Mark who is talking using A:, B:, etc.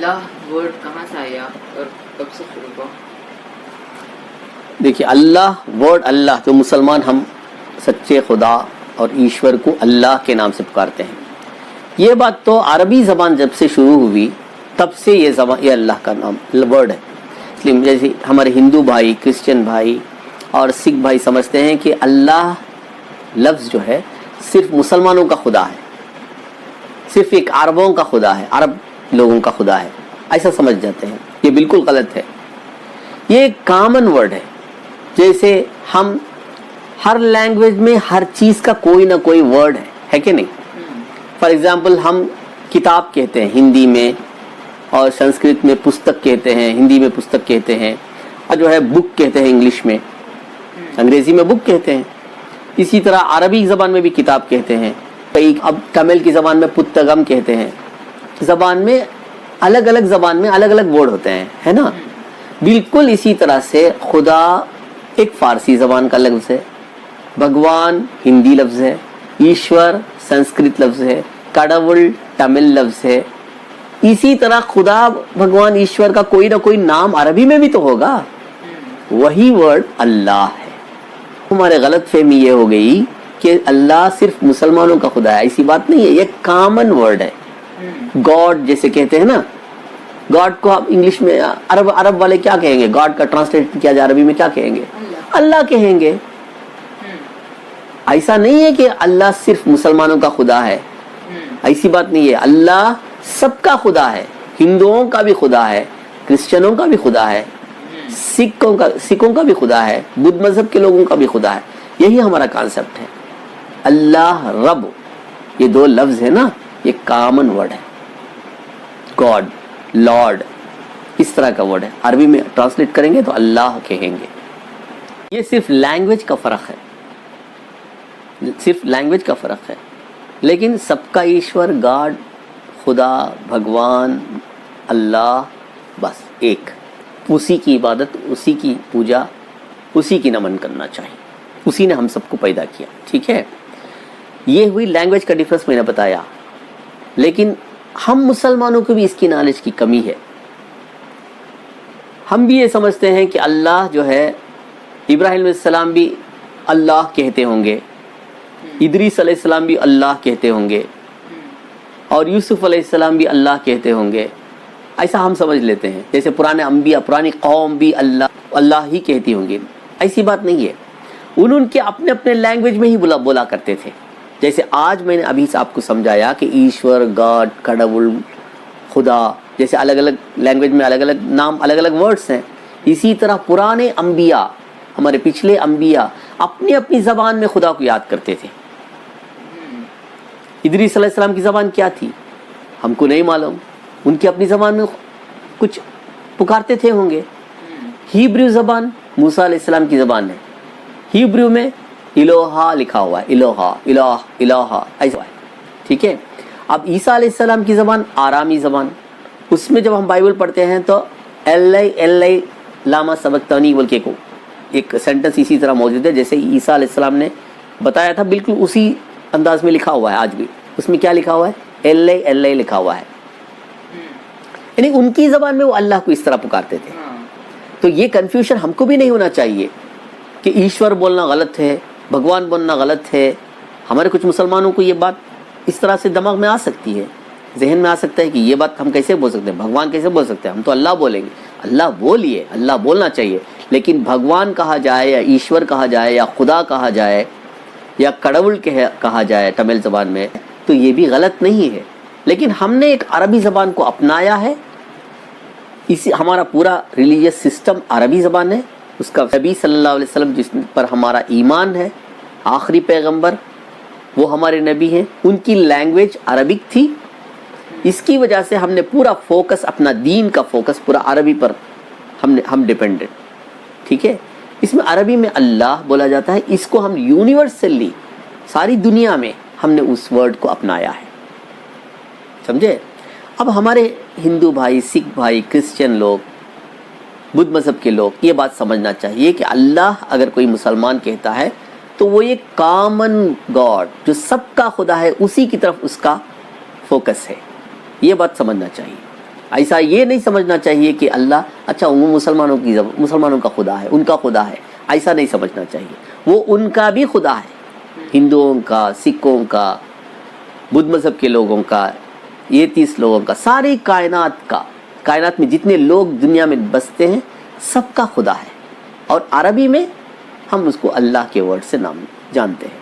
A: اللہ word کہاں سے آیا اور کب سے شروع ہوا؟
B: دیکھیے اللہ ورڈ، اللہ جو مسلمان ہم سچے خدا اور ایشور کو اللہ کے نام سے پکارتے ہیں، یہ بات تو عربی زبان جب سے شروع ہوئی تب سے یہ اللہ کا نام ورڈ ہے. اس لیے جیسے ہمارے ہندو بھائی، کرسچن بھائی اور سکھ بھائی سمجھتے ہیں کہ اللہ لفظ جو ہے صرف مسلمانوں کا خدا ہے، صرف ایک عربوں کا خدا ہے، عرب لوگوں کا خدا ہے، ایسا سمجھ جاتے ہیں. یہ بالکل غلط ہے. یہ ایک کامن ورڈ ہے. جیسے ہم ہر لینگویج میں ہر چیز کا کوئی نہ کوئی ورڈ ہے کہ نہیں. فار ایگزامپل ہم کتاب کہتے ہیں ہندی میں، اور سنسکرت میں پستک کہتے ہیں، ہندی میں پستک کہتے ہیں، اور جو ہے بک کہتے ہیں انگلش میں، انگریزی میں بک کہتے ہیں. اسی طرح عربی زبان میں بھی کتاب کہتے ہیں. کئی اب تمل کی زبان میں پتگم کہتے ہیں. زبان میں الگ الگ زبان میں الگ الگ ورڈ ہوتے ہیں، ہے نا. بالکل اسی طرح سے خدا ایک فارسی زبان کا لفظ ہے، بھگوان ہندی لفظ ہے، ایشور سنسکرت لفظ ہے، کڑول تمل لفظ ہے. اسی طرح خدا بھگوان ایشور کا کوئی نہ کوئی نام عربی میں بھی تو ہوگا. وہی ورڈ اللہ ہے. ہمارے غلط فہمی یہ ہو گئی کہ اللہ صرف مسلمانوں کا خدا ہے. ایسی بات نہیں ہے، یہ کامن ورڈ ہے. گاڈ جیسے کہتے ہیں نا، گاڈ کو آپ انگلش میں عرب والے کیا کہیں گے؟ گاڈ کا ٹرانسلیٹ کیا جائے عربی میں کیا کہیں گے؟ اللہ کہیں گے. ایسا نہیں ہے کہ اللہ صرف مسلمانوں کا خدا ہے، ایسی بات نہیں ہے. اللہ سب کا خدا ہے. ہندوؤں کا بھی خدا ہے، کرسچنوں کا بھی خدا ہے، سکھوں کا بھی خدا ہے، بدھ مذہب کے لوگوں کا بھی خدا ہے. یہی ہمارا کانسیپٹ ہے. اللہ رب، یہ دو لفظ ہے نا، یہ کامن ورڈ ہے. گاڈ، لارڈ، اس طرح کا ورڈ ہے. عربی میں ٹرانسلیٹ کریں گے تو اللہ کہیں گے. یہ صرف لینگویج کا فرق ہے، صرف لینگویج کا فرق ہے. لیکن سب کا ایشور، گاڈ، خدا، بھگوان، اللہ، بس ایک. اسی کی عبادت، اسی کی پوجا، اسی کی نمن کرنا چاہیے. اسی نے ہم سب کو پیدا کیا. ٹھیک ہے، یہ ہوئی لینگویج کا ڈفرنس میں نے بتایا. لیکن ہم مسلمانوں کو بھی اس کی نالج کی کمی ہے. ہم بھی یہ سمجھتے ہیں کہ اللہ جو ہے، ابراہیم علیہ السلام بھی اللہ کہتے ہوں گے، ادریس علیہ السلام بھی اللہ کہتے ہوں گے، اور یوسف علیہ السلام بھی اللہ کہتے ہوں گے. ایسا ہم سمجھ لیتے ہیں. جیسے پرانے انبیاء، پرانی قوم بھی اللہ ہی کہتی ہوں گی. ایسی بات نہیں ہے. انہوں کے اپنے اپنے لینگویج میں ہی بولا کرتے تھے. جیسے آج میں نے ابھی سے آپ کو سمجھایا کہ ایشور، گاڈ، کڑول، خدا، جیسے الگ الگ لینگویج میں الگ الگ نام، الگ الگ ورڈز ہیں. اسی طرح پرانے انبیاء، ہمارے پچھلے انبیاء اپنی اپنی زبان میں خدا کو یاد کرتے تھے. ادریس علیہ السلام کی زبان کیا تھی ہم کو نہیں معلوم. ان کی اپنی زبان میں کچھ پکارتے تھے ہوں گے. ہیبریو زبان موسیٰ علیہ السلام کی زبان ہے. ہیبریو میں الوہا لکھا ہوا ہے، الہ ایسا ہے. ٹھیک ہے. اب عیسیٰ علیہ السلام کی زبان آرامی زبان. اس میں جب ہم بائبل پڑھتے ہیں تو ایل لاما سبقتانی بول کے ایک سینٹنس اسی طرح موجود ہے جیسے عیسیٰ علیہ السلام نے بتایا تھا. بالکل اسی انداز میں لکھا ہوا ہے آج بھی. اس میں کیا لکھا ہوا ہے؟ ایل لکھا ہوا ہے. یعنی ان کی زبان میں وہ اللہ کو اس طرح پکارتے تھے. تو یہ کنفیوژن ہم کو بھی نہیں ہونا چاہیے کہ ایشور بولنا غلط ہے، بھگوان بولنا غلط ہے. ہمارے کچھ مسلمانوں کو یہ بات اس طرح سے دماغ میں آ سکتی ہے، ذہن میں آ سکتا ہے کہ یہ بات ہم کیسے بول سکتے ہیں، بھگوان کیسے بول سکتے ہیں، ہم تو اللہ بولیں گے. اللہ بولیے، اللہ بولنا چاہیے. لیکن بھگوان کہا جائے یا ایشور کہا جائے یا خدا کہا جائے یا کڑول کہا جائے تمل زبان میں، تو یہ بھی غلط نہیں ہے. لیکن ہم نے ایک عربی زبان کو اپنایا ہے. ہمارا پورا ریلیجیس سسٹم عربی زبان ہے. اس کا نبی صلی اللہ علیہ وسلم جس پر ہمارا ایمان ہے، آخری پیغمبر وہ ہمارے نبی ہیں، ان کی لینگویج عربک تھی. اس کی وجہ سے ہم نے پورا فوکس، اپنا دین کا فوکس پورا عربی پر ہم ڈیپینڈنٹ. ٹھیک ہے. اس میں عربی میں اللہ بولا جاتا ہے. اس کو ہم یونیورسلی ساری دنیا میں ہم نے اس ورڈ کو اپنایا ہے. سمجھے؟ اب ہمارے ہندو بھائی، سکھ بھائی، کرسچن لوگ، بدھ مذہب کے لوگ یہ بات سمجھنا چاہیے کہ اللہ اگر کوئی مسلمان کہتا ہے تو وہ ایک کامن گاڈ جو سب کا خدا ہے، اسی کی طرف اس کا فوکس ہے. یہ بات سمجھنا چاہیے. ایسا یہ نہیں سمجھنا چاہیے کہ اللہ اچھا وہ مسلمانوں کا خدا ہے، ان کا خدا ہے، ایسا نہیں سمجھنا چاہیے. وہ ان کا بھی خدا ہے، ہندوؤں کا، سکھوں کا، بدھ مذہب کے لوگوں کا، ایتھیسٹ لوگوں کا، ساری کائنات میں جتنے لوگ دنیا میں بستے ہیں سب کا خدا ہے. اور عربی میں ہم اس کو اللہ کے ورڈ سے نام جانتے ہیں.